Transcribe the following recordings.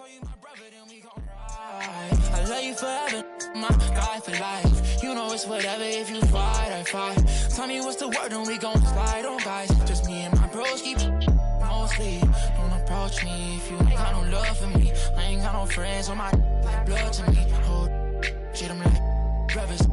call you my brother, then we gon' ride. I love you forever, my guy for life. You know it's whatever, if you fight, I fight. Tell me what's the word, and we gon' slide on, guys. Just me and my bros keep mostly. Don't approach me if you ain't got no love for me. I ain't got no friends on my like blood to me. Hold shit, I'm like brothers.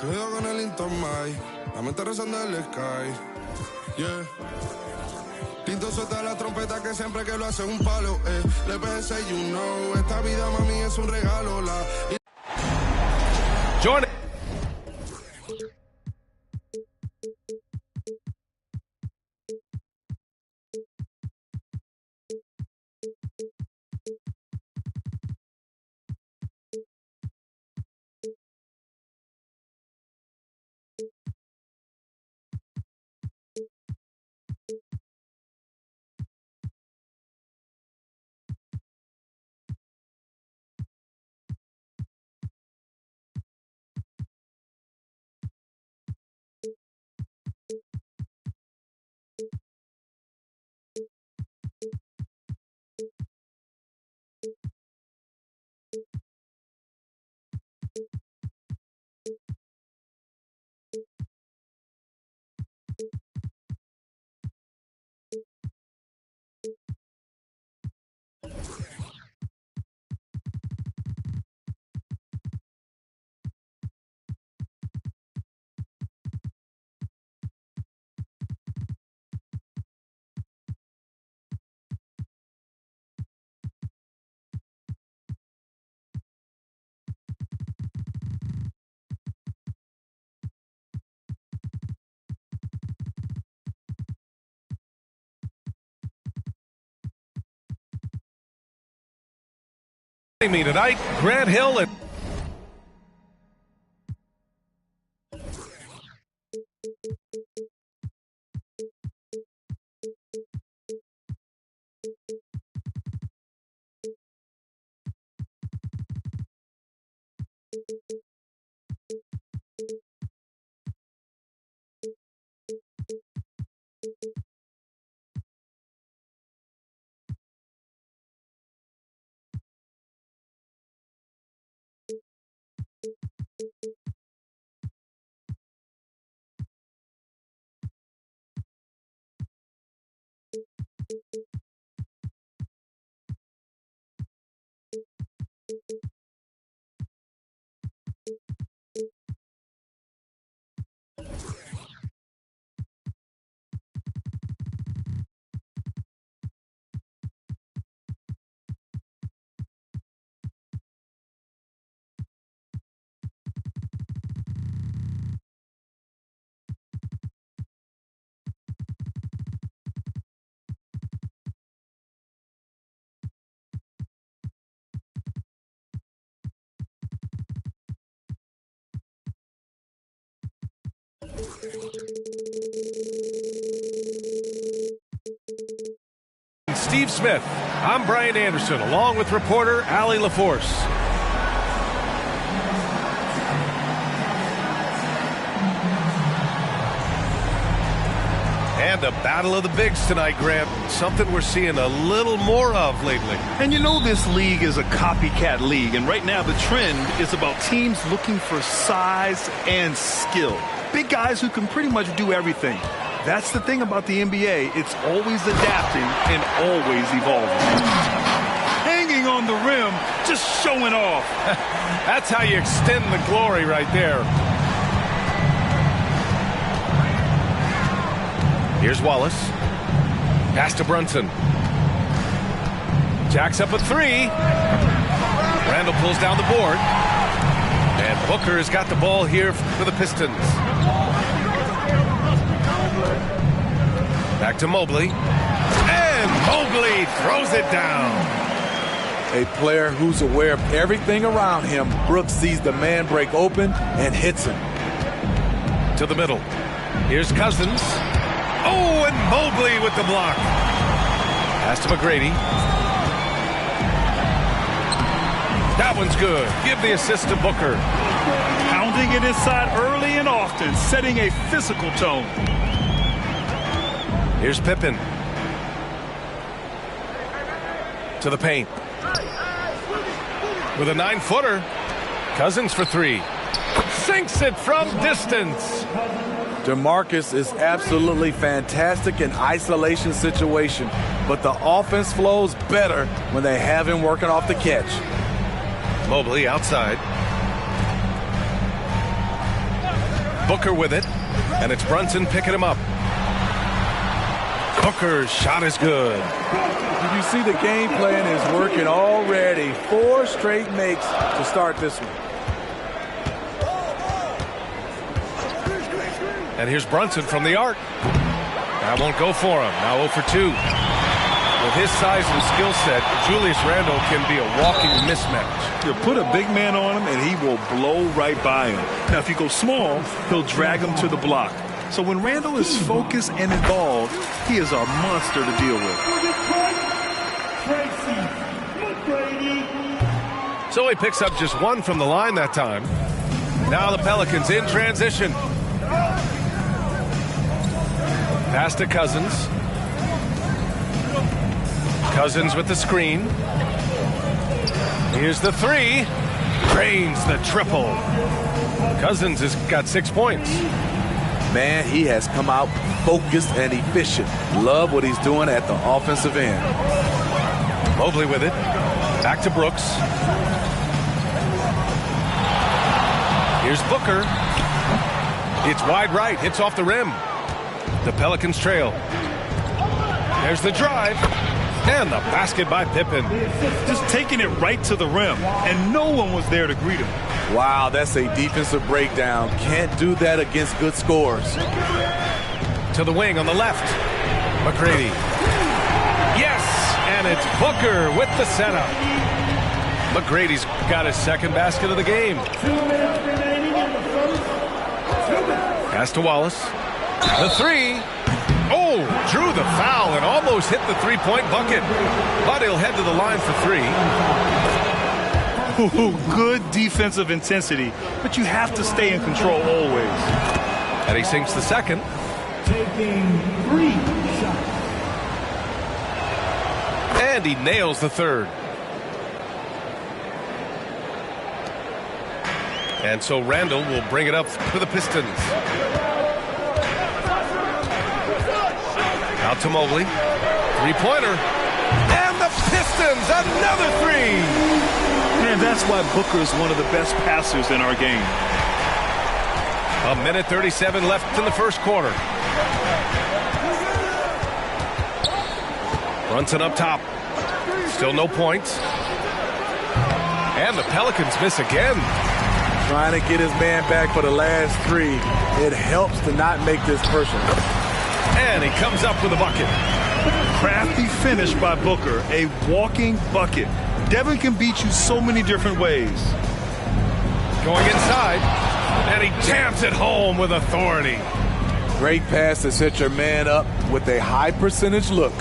Cuidado con el Intomai, la mente rezando en el sky. Yeah. Tinto suelta la trompeta que siempre que lo hace un palo. Le pensé, you know, esta vida mami es un regalo. Jordan. Me tonight, Grant Hill and Steve Smith. I'm Brian Anderson, along with reporter Allie LaForce. And the battle of the bigs tonight, Grant. Something we're seeing a little more of lately. And you know this league is a copycat league, and right now the trend is about teams looking for size and skill. Big guys who can pretty much do everything. That's the thing about the NBA. It's always adapting and always evolving. Hanging on the rim, just showing off. That's how you extend the glory right there. Here's Wallace. Pass to Brunson. Jacks up a three. Randall pulls down the board. And Booker has got the ball here for the Pistons. Back to Mobley. And Mobley throws it down. A player who's aware of everything around him. Brooks sees the man break open and hits him. To the middle. Here's Cousins. Oh, and Mobley with the block. Pass to McGrady. That one's good. Give the assist to Booker. Pounding it inside early and often, setting a physical tone. Here's Pippen. To the paint. With a 9-footer. Cousins for three. Sinks it from distance. DeMarcus is absolutely fantastic in isolation situation, but the offense flows better when they have him working off the catch. Mobley outside. Booker with it, and it's Brunson picking him up. Booker's shot is good. You see the game plan is working already. 4 straight makes to start this one. And here's Brunson from the arc. That won't go for him. Now 0 for 2. With his size and skill set, Julius Randle can be a walking mismatch. You put a big man on him, and he will blow right by him. Now, if you go small, he'll drag him to the block. So when Randle is focused and involved, he is a monster to deal with. So he picks up just 1 from the line that time. Now the Pelicans in transition. Pass to Cousins. Cousins with the screen. Here's the 3. Drains the triple. Cousins has got 6 points. Man, he has come out focused and efficient. Love what he's doing at the offensive end. Mobley with it. Back to Brooks. Here's Booker. It's wide right. Hits off the rim. The Pelicans trail. There's the drive. And the basket by Pippen. Just taking it right to the rim, and no one was there to greet him. Wow, that's a defensive breakdown. Can't do that against good scores. To the wing on the left. McGrady. Yes, and it's Booker with the setup. McGrady's got his second basket of the game. Pass to Wallace. The 3. Oh, drew the foul and almost hit the three-point bucket. But he'll head to the line for 3. Ooh, good defensive intensity, but you have to stay in control always. And he sinks the second. Taking 3 shots. And he nails the third. And so Randle will bring it up for the Pistons. Out to Mobley. Three-pointer. And the Pistons, another 3. And that's why Booker is one of the best passers in our game. 1:37 left in the first quarter. Brunson up top. Still no points. And the Pelicans miss again. Trying to get his man back for the last 3. It helps to not make this personal. And he comes up with a bucket. Crafty finish by Booker, a walking bucket. Devin can beat you so many different ways. Going inside, and he jams it home with authority. Great pass to set your man up with a high percentage look.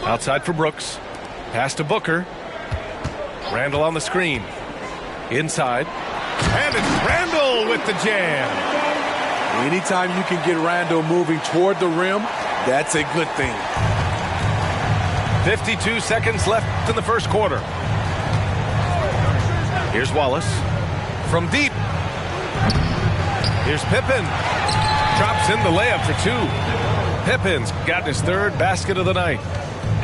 Outside for Brooks. Pass to Booker. Randle on the screen. Inside. And it's Randle with the jam. Anytime you can get Randle moving toward the rim, that's a good thing. 52 seconds left in the first quarter. Here's Wallace. From deep. Here's Pippen. Drops in the layup for 2. Pippen's got his 3rd basket of the night.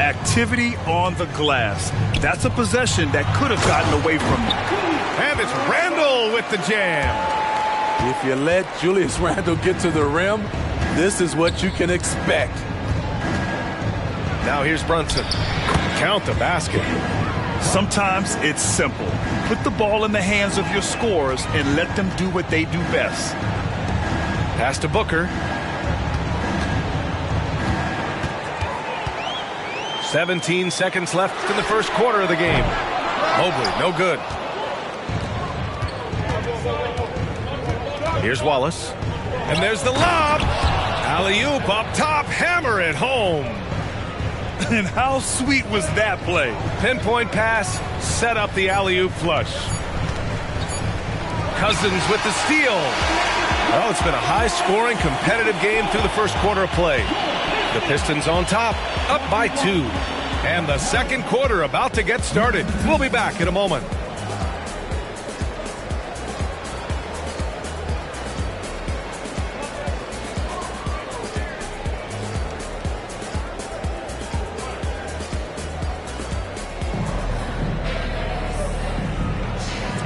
Activity on the glass. That's a possession that could have gotten away from you. And it's Randle with the jam. If you let Julius Randle get to the rim, this is what you can expect. Now here's Brunson. Count the basket. Sometimes it's simple. Put the ball in the hands of your scorers and let them do what they do best. Pass to Booker. 17 seconds left in the first quarter of the game. Mobley, no good. Here's Wallace. And there's the lob. Alley-oop up top, hammer it home. And how sweet was that play? Pinpoint pass, set up the alley-oop flush. Cousins with the steal. Well, it's been a high-scoring, competitive game through the first quarter of play. The Pistons on top, up by 2. And the second quarter about to get started. We'll be back in a moment.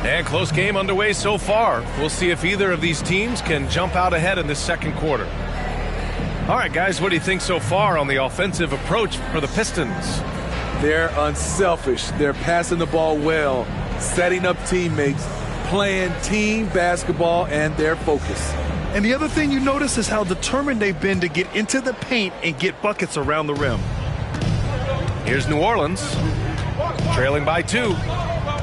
And close game underway so far. We'll see if either of these teams can jump out ahead in this second quarter. All right, guys, what do you think so far on the offensive approach for the Pistons? They're unselfish. They're passing the ball well, setting up teammates, playing team basketball, and they're focused. And the other thing you notice is how determined they've been to get into the paint and get buckets around the rim. Here's New Orleans, trailing by 2.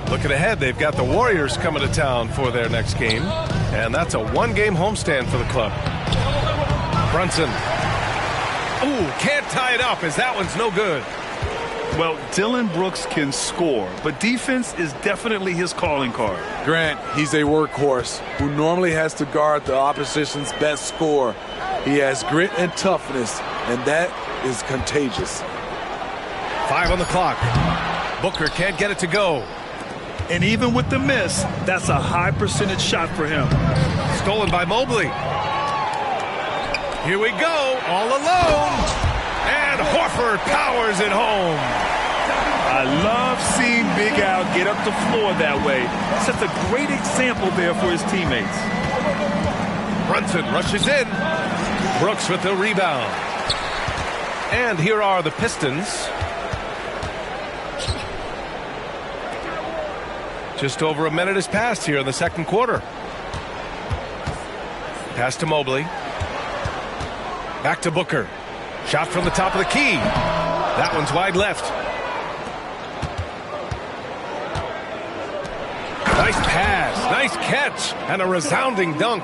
Looking ahead, they've got the Warriors coming to town for their next game. And that's a one-game homestand for the club. Brunson. Ooh, can't tie it up as that one's no good. Well, Dillon Brooks can score, but defense is definitely his calling card. Grant, he's a workhorse who normally has to guard the opposition's best scorer. He has grit and toughness, and that is contagious. 5 on the clock. Booker can't get it to go. And even with the miss, that's a high percentage shot for him. Stolen by Mobley. Here we go, all alone. And Horford powers it home. I love seeing Big Al get up the floor that way. Sets a great example there for his teammates. Brunson rushes in. Brooks with the rebound. And here are the Pistons. Just over a minute has passed here in the second quarter. Pass to Mobley. Back to Booker. Shot from the top of the key. That one's wide left. Nice pass, nice catch, and a resounding dunk.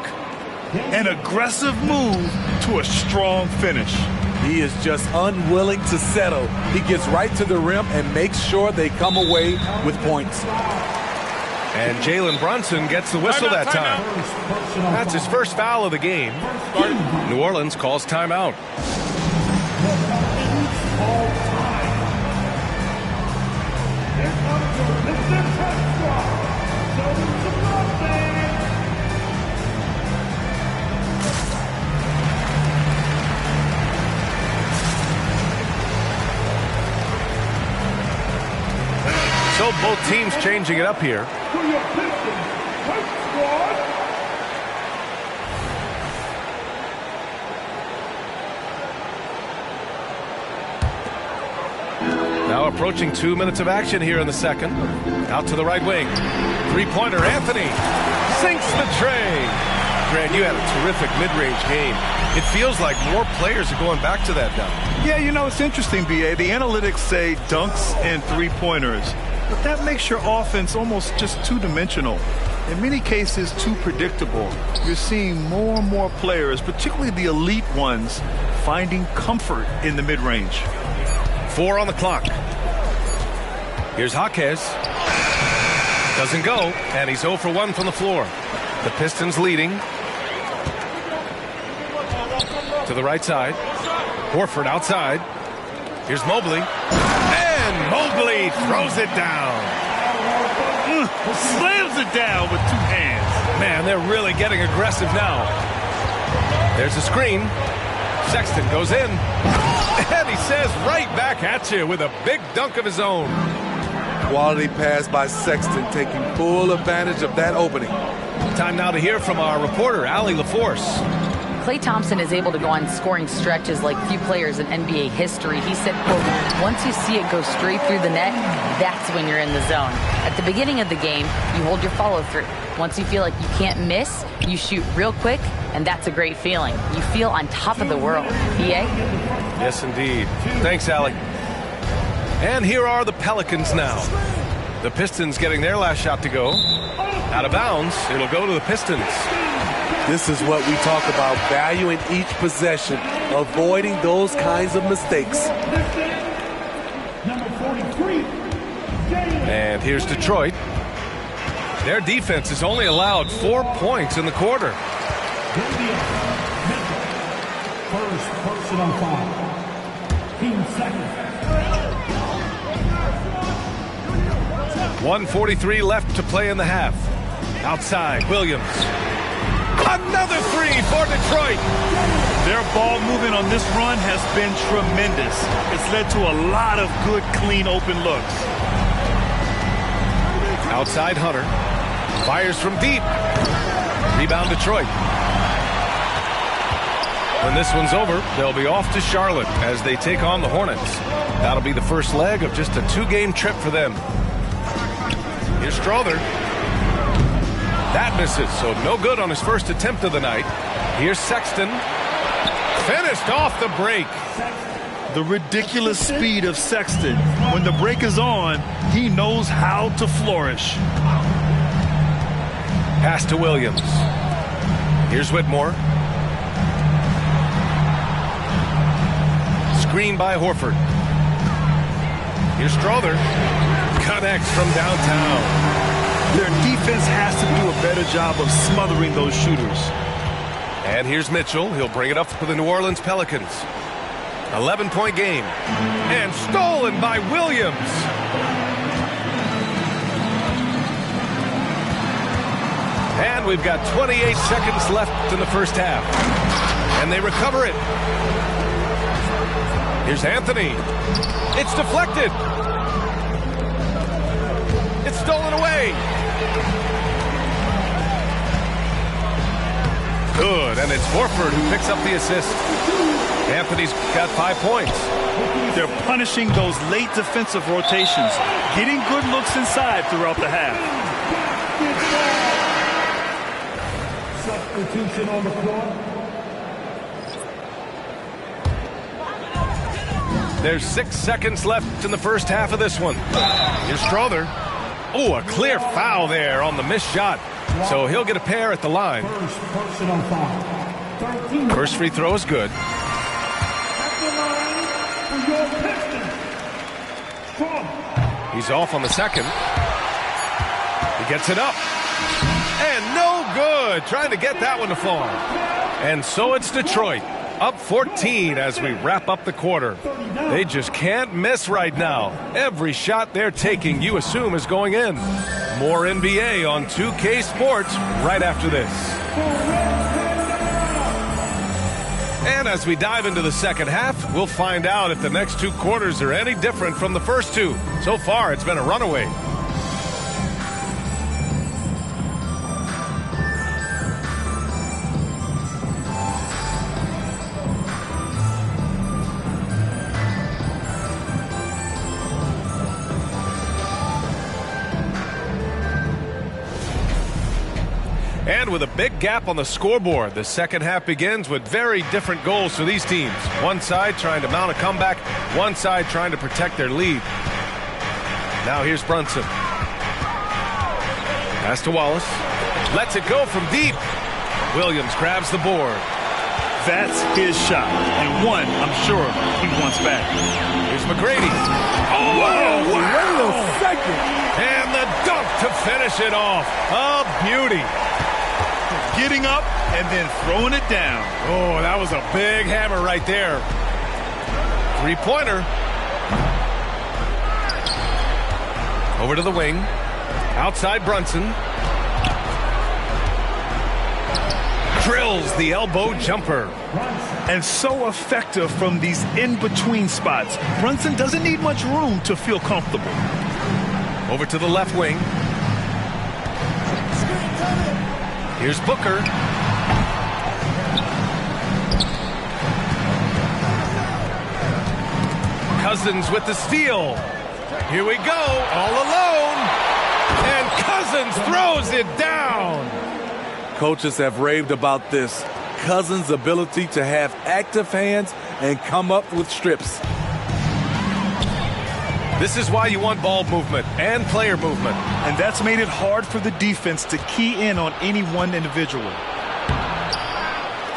An aggressive move to a strong finish. He is just unwilling to settle. He gets right to the rim and makes sure they come away with points. And Jalen Brunson gets the whistle that time. That's his first foul of the game. New Orleans calls timeout. So both teams changing it up here. Now approaching 2 minutes of action here in the second. Out to the right wing. Three-pointer, Anthony. Sinks the tray. Grant, you had a terrific mid-range game. It feels like more players are going back to that dunk. Yeah, you know, it's interesting, B.A. The analytics say dunks and three-pointers. But that makes your offense almost just two-dimensional. In many cases, too predictable. You're seeing more and more players, particularly the elite ones, finding comfort in the mid-range. 4 on the clock. Here's Jaquez. Doesn't go, and he's 0 for 1 from the floor. The Pistons leading. To the right side. Horford outside. Here's Mobley. And Mobley throws it down. Slams it down with 2 hands. Man, they're really getting aggressive now. There's a screen. Sexton goes in. And he says right back at you with a big dunk of his own. Quality pass by Sexton, taking full advantage of that opening. Time now to hear from our reporter, Allie LaForce. Klay Thompson is able to go on scoring stretches like few players in NBA history. He said, quote, once you see it go straight through the net, that's when you're in the zone. At the beginning of the game, you hold your follow-through. Once you feel like you can't miss, you shoot real quick, and that's a great feeling. You feel on top of the world. B.A.? Yes, indeed. Thanks, Allie. And here are the Pelicans now. The Pistons getting their last shot to go. Out of bounds. It'll go to the Pistons. This is what we talk about, valuing each possession, avoiding those kinds of mistakes. Number 43, And here's Detroit. Their defense has only allowed 4 points in the quarter. first personal foul. Team second. 1:43 left to play in the half. Outside, Williams. Another three for Detroit. Their ball movement on this run has been tremendous. It's led to a lot of good, clean, open looks. Outside, Hunter. Fires from deep. Rebound, Detroit. When this one's over, they'll be off to Charlotte as they take on the Hornets. That'll be the first leg of just a 2-game trip for them. Here's Strother. That misses, so no good on his first attempt of the night. Here's Sexton. Finished off the break. The ridiculous speed of Sexton. When the break is on, he knows how to flourish. Pass to Williams. Here's Whitmore. Screen by Horford. Here's Strother. Connects from downtown. Their defense has to do a better job of smothering those shooters. And here's Mitchell. He'll bring it up for the New Orleans Pelicans. 11-point game. And stolen by Williams. And we've got 28 seconds left in the first half. And they recover it. Here's Anthony. It's deflected. It's stolen away. Good, and it's Horford who picks up the assist. Anthony's got 5 points. They're punishing those late defensive rotations, getting good looks inside throughout the half. Substitution on the floor. There's 6 seconds left in the first half of this one. Here's Strother. Oh, a clear foul there on the missed shot. So he'll get a pair at the line. First personal foul. 13. First free throw is good. At the line for your Pistons. Strong. He's off on the second. He gets it up. And no good. Trying to get that one to fall. And so it's Detroit. Up 14 as we wrap up the quarter. They just can't miss right now. Every shot they're taking, you assume, is going in. More NBA on 2K Sports right after this. And as we dive into the second half, we'll find out if the next 2 quarters are any different from the first 2. So far, it's been a runaway. And with a big gap on the scoreboard, the second half begins with very different goals for these teams. One side trying to mount a comeback, one side trying to protect their lead. Now here's Brunson. Pass to Wallace. Lets it go from deep. Williams grabs the board. That's his shot, and one I'm sure he wants back. Here's McGrady. Oh, wow! And the dunk to finish it off. A beauty. Getting up and then throwing it down. Oh, that was a big hammer right there. 3-pointer. Over to the wing. Outside Brunson. Drills the elbow jumper. And so effective from these in-between spots. Brunson doesn't need much room to feel comfortable. Over to the left wing. Here's Booker. Cousins with the steal. Here we go, all alone. And Cousins throws it down. Coaches have raved about this. Cousins' ability to have active hands and come up with strips. This is why you want ball movement and player movement. And that's made it hard for the defense to key in on any one individual.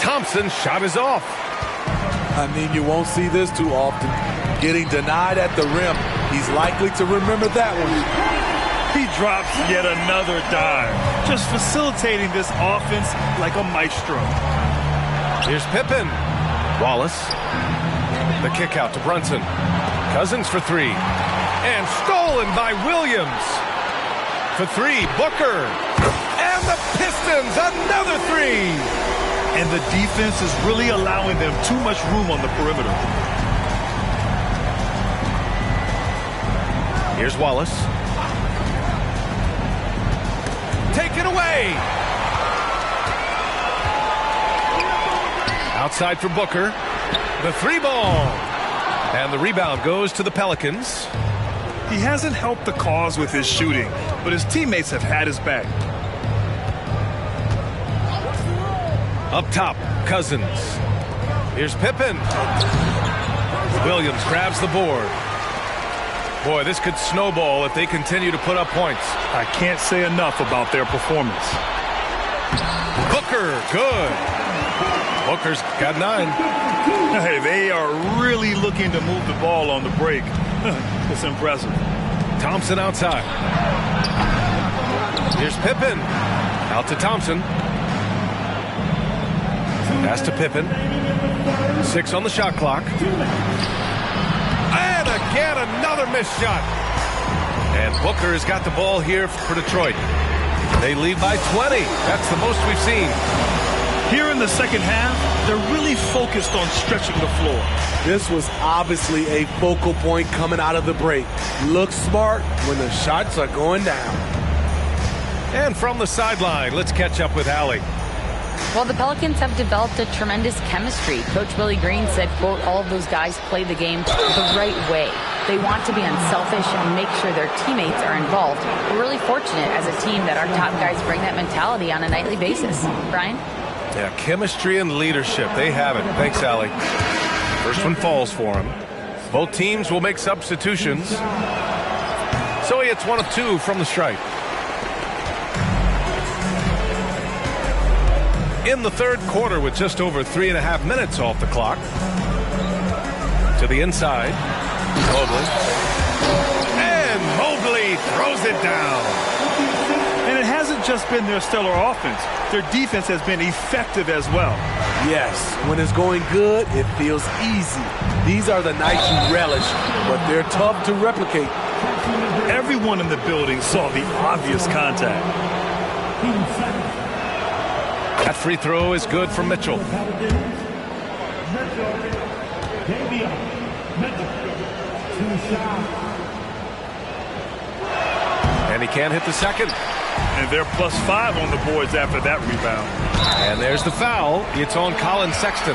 Thompson's shot is off. I mean, you won't see this too often. Getting denied at the rim. He's likely to remember that one. He drops yet another dime, just facilitating this offense like a maestro. Here's Pippen. Wallace. The kick out to Brunson. Cousins for three. And stolen by Williams. For three, Booker. And the Pistons, another three. And the defense is really allowing them too much room on the perimeter. Here's Wallace. Take it away. Outside for Booker. The three ball. And the rebound goes to the Pelicans. He hasn't helped the cause with his shooting, but his teammates have had his back. Up top, Cousins. Here's Pippen. Williams grabs the board. Boy, this could snowball if they continue to put up points. I can't say enough about their performance. Booker, good. Booker's got 9. Hey, they are really looking to move the ball on the break. It's impressive. Thompson outside. Here's Pippen. Out to Thompson. Pass to Pippen. 6 on the shot clock. And again, another missed shot. And Booker has got the ball here for Detroit. They lead by 20. That's the most we've seen. Here in the second half, they're really focused on stretching the floor. This was obviously a focal point coming out of the break. Look smart when the shots are going down. And from the sideline, let's catch up with Allie. Well, the Pelicans have developed a tremendous chemistry. Coach Willie Green said, quote, all of those guys play the game the right way. They want to be unselfish and make sure their teammates are involved. We're really fortunate as a team that our top guys bring that mentality on a nightly basis. Brian? Yeah, chemistry and leadership. They have it. Thanks, Allie. First one falls for him. Both teams will make substitutions. So he hits 1 of 2 from the stripe. In the third quarter with just over 3.5 minutes off the clock. To the inside. Mobley. And Mobley throws it down. And it hasn't just been their stellar offense. Their defense has been effective as well. Yes, when it's going good, it feels easy. These are the nights you relish, but they're tough to replicate. Everyone in the building saw the obvious contact. That free throw is good for Mitchell. And he can't hit the second. And they're +5 on the boards after that rebound. And there's the foul. It's on Colin Sexton.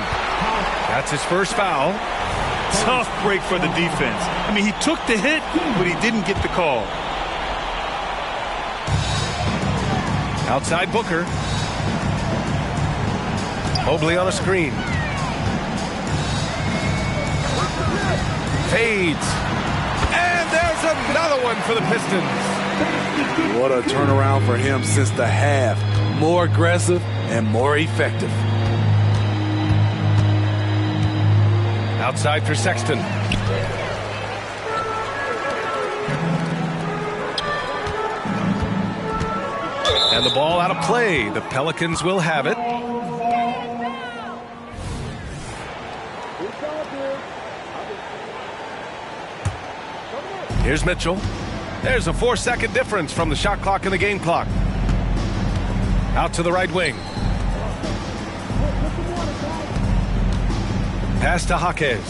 That's his first foul. Tough break for the defense. I mean, he took the hit, but he didn't get the call. Outside Booker. Mobley on a screen. Fades. And there's another one for the Pistons. What a turnaround for him since the half. More aggressive and more effective. Outside for Sexton. And the ball out of play. The Pelicans will have it. Here's Mitchell. There's a 4-second difference from the shot clock and the game clock. Out to the right wing. Pass to Jaquez.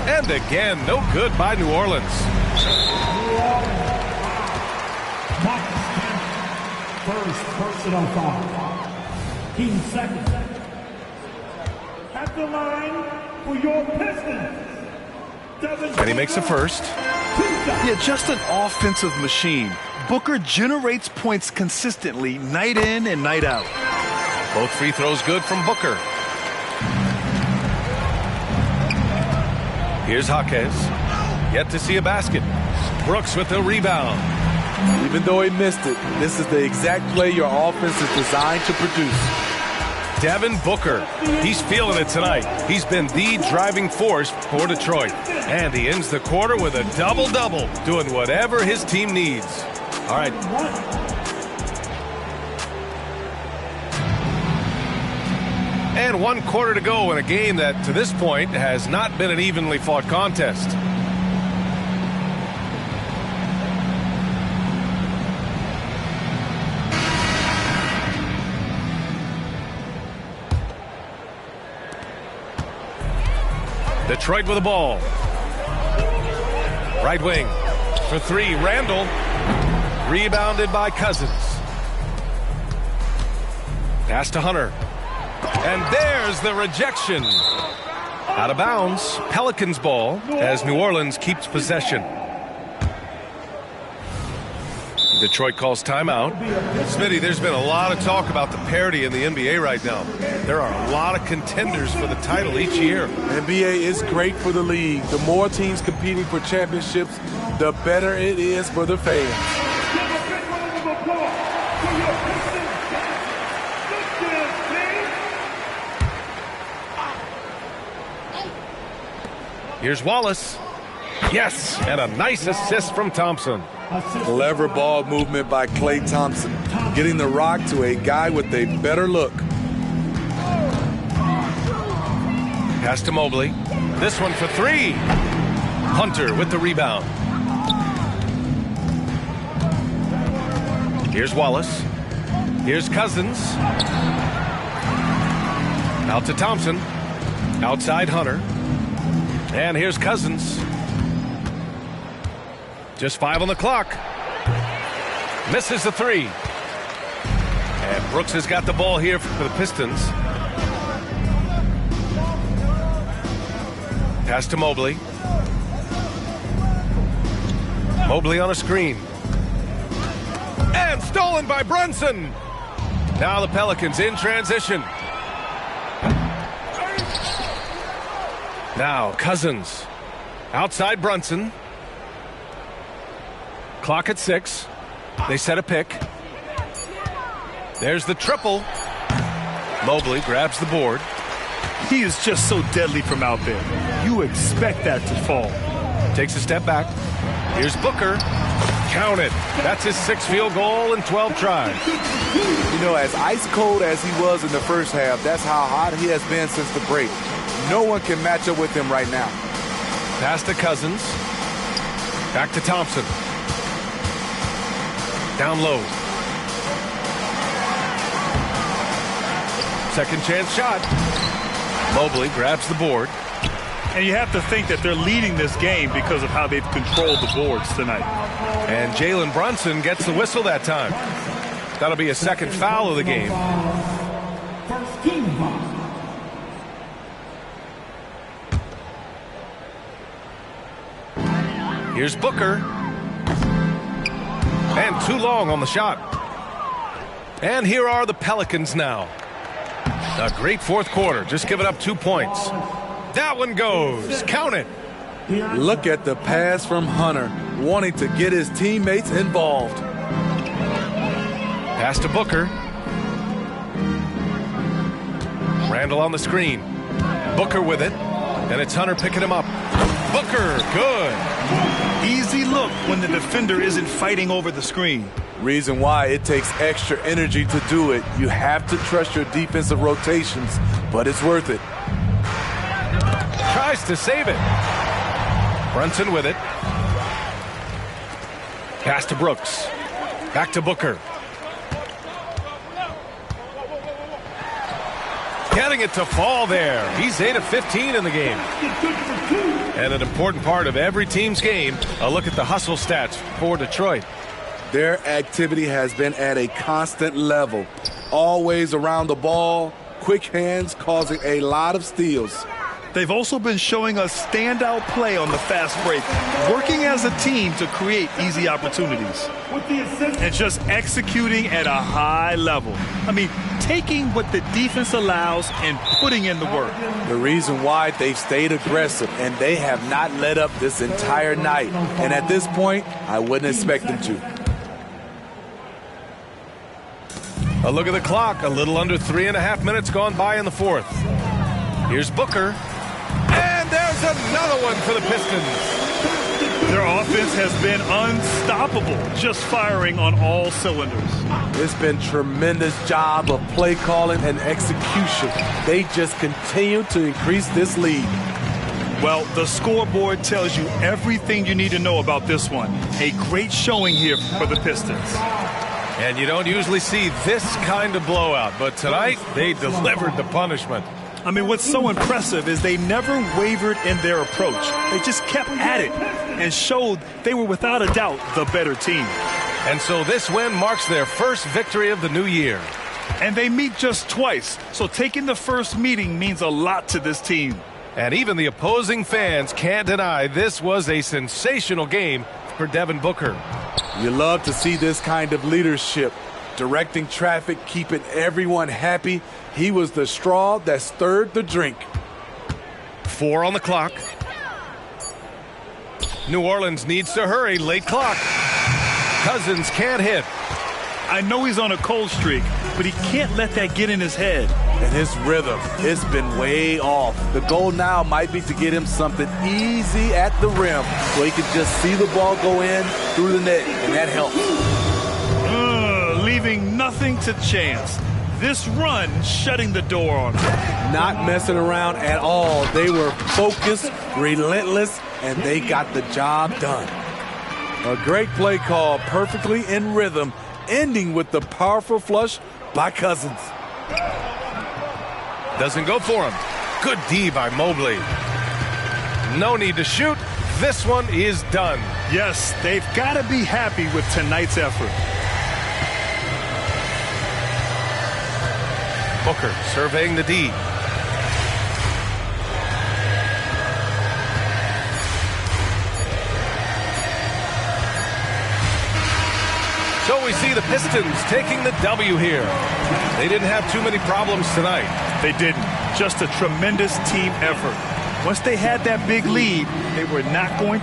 And again, no good by New Orleans. First personal foul. Team second. At the line for your Pistons. And he makes a first. Yeah, just an offensive machine. Booker generates points consistently, night in and night out. Both free throws good from Booker. Here's Jaquez. Yet to see a basket. Brooks with the rebound. Even though he missed it, this is the exact play your offense is designed to produce. Devin Booker, he's feeling it tonight. He's been the driving force for Detroit. And he ends the quarter with a double-double, doing whatever his team needs. All right. And 1 quarter to go in a game that, to this point, has not been an evenly fought contest. Detroit with the ball. Right wing for three. Randall. Rebounded by Cousins. Pass to Hunter. And there's the rejection. Out of bounds. Pelicans ball as New Orleans keeps possession. Detroit calls timeout. Smitty, there's been a lot of talk about the parity in the NBA right now. There are a lot of contenders for the title each year. NBA is great for the league. The more teams competing for championships, the better it is for the fans. Here's Wallace. Yes, and a nice assist from Thompson. Clever ball movement by Klay Thompson, getting the rock to a guy with a better look. Pass to Mobley. This one for three. Hunter with the rebound. Here's Wallace. Here's Cousins. Out to Thompson. Outside Hunter. And here's Cousins. Just 5 on the clock. Misses the three. And Brooks has got the ball here for the Pistons. Pass to Mobley. Mobley on a screen. And stolen by Brunson. Now the Pelicans in transition. Now Cousins. Outside Brunson. Clock at 6. They set a pick. There's the triple. Mobley grabs the board. He is just so deadly from out there. You expect that to fall. Takes a step back. Here's Booker. Counted. That's his 6th field goal in 12 tries. You know, as ice cold as he was in the first half, that's how hot he has been since the break. No one can match up with him right now. Pass to Cousins. Back to Thompson. Down low. Second chance shot. Mobley grabs the board. And you have to think that they're leading this game because of how they've controlled the boards tonight. And Jalen Brunson gets the whistle that time. That'll be a second foul of the game. First team foul. Here's Booker. And too long on the shot. And here are the Pelicans now. A great fourth quarter, just giving up 2 points. That one goes. Count it. Look at the pass from Hunter, wanting to get his teammates involved. Pass to Booker. Randall on the screen. Booker with it. And it's Hunter picking him up. Booker, good. Easy look when the defender isn't fighting over the screen. Reason why it takes extra energy to do it. You have to trust your defensive rotations, but it's worth it. Tries to save it. Brunson with it. Pass to Brooks. Back to Booker. Getting it to fall there. He's 8 of 15 in the game. And an important part of every team's game, a look at the hustle stats for Detroit. Their activity has been at a constant level. Always around the ball, quick hands causing a lot of steals. They've also been showing us standout play on the fast break, working as a team to create easy opportunities. And just executing at a high level. I mean, taking what the defense allows and putting in the work. The reason why they've stayed aggressive, and they have not let up this entire night. And at this point, I wouldn't expect them to. A look at the clock. A little under 3.5 minutes gone by in the fourth. Here's Booker. And there's another one for the Pistons. Their offense has been unstoppable, just firing on all cylinders. It's been tremendous job of play calling and execution. They just continue to increase this lead. Well, the scoreboard tells you everything you need to know about this one. A great showing here for the Pistons. And you don't usually see this kind of blowout, but tonight they delivered the punishment. I mean, what's so impressive is they never wavered in their approach. They just kept at it and showed they were without a doubt the better team. And so this win marks their first victory of the new year. And they meet just twice, so taking the first meeting means a lot to this team. And even the opposing fans can't deny this was a sensational game for Devin Booker. You love to see this kind of leadership, directing traffic, keeping everyone happy. He was the straw that stirred the drink. 4 on the clock. New Orleans needs to hurry. Late clock. Cousins can't hit. I know he's on a cold streak, but he can't let that get in his head. And his rhythm, it's been way off. The goal now might be to get him something easy at the rim so he can just see the ball go in through the net, and that helps. Leaving nothing to chance. This run shutting the door on him. Not messing around at all. They were focused, relentless, and they got the job done. A great play call, perfectly in rhythm, ending with the powerful flush by Cousins. Doesn't go for him. Good D by Mobley. No need to shoot. This one is done. Yes, they've got to be happy with tonight's effort. Booker surveying the D. So we see the Pistons taking the W here. They didn't have too many problems tonight. They didn't. Just a tremendous team effort. Once they had that big lead, they were not going